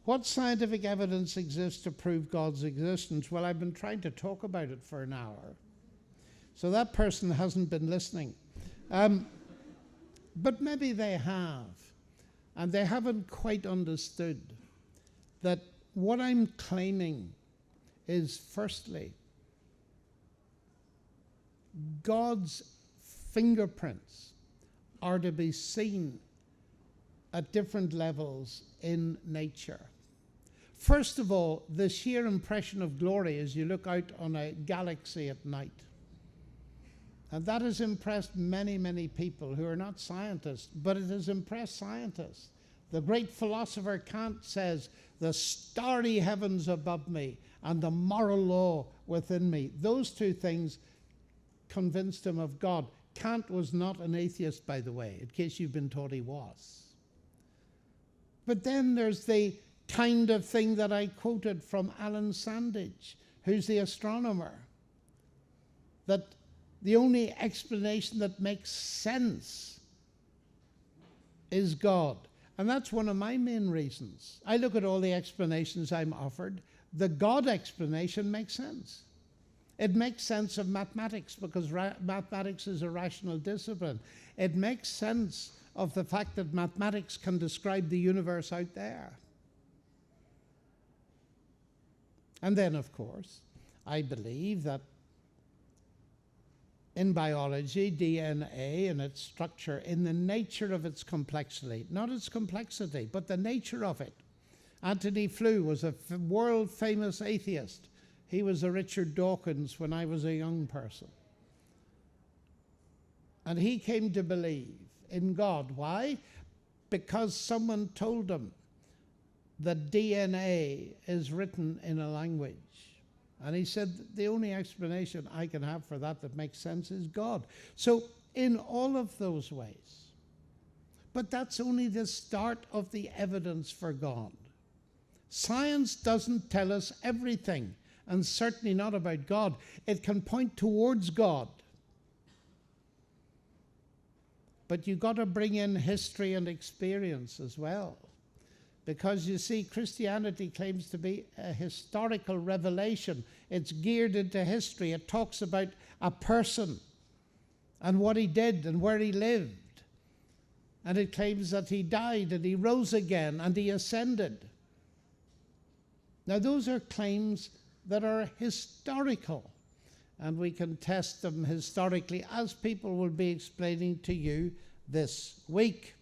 What scientific evidence exists to prove God's existence? Well, I've been trying to talk about it for an hour. So that person hasn't been listening. But maybe they have. And they haven't quite understood that what I'm claiming is, firstly, God's fingerprints are to be seen at different levels in nature. First of all, the sheer impression of glory as you look out on a galaxy at night. And that has impressed many, many people who are not scientists, but it has impressed scientists. The great philosopher Kant says, the starry heavens above me and the moral law within me. Those two things convinced him of God. Kant was not an atheist, by the way, in case you've been taught he was. But then there's the kind of thing that I quoted from Alan Sandage, who's the astronomer, that the only explanation that makes sense is God. And that's one of my main reasons. I look at all the explanations I'm offered. The God explanation makes sense. It makes sense of mathematics because mathematics is a rational discipline. It makes sense of the fact that mathematics can describe the universe out there. And then, of course, I believe that in biology, DNA and its structure, in the nature of its complexity, not its complexity, but the nature of it. Anthony Flew was a world-famous atheist. He was a Richard Dawkins when I was a young person. And he came to believe in God. Why? Because someone told him that DNA is written in a language. And he said, the only explanation I can have for that makes sense is God. So in all of those ways. But that's only the start of the evidence for God. Science doesn't tell us everything, and certainly not about God. It can point towards God. But you've got to bring in history and experience as well. Because you see, Christianity claims to be a historical revelation. It's geared into history. It talks about a person and what he did and where he lived. And it claims that he died and he rose again and he ascended. Now, those are claims that are historical. And we can test them historically, as people will be explaining to you this week.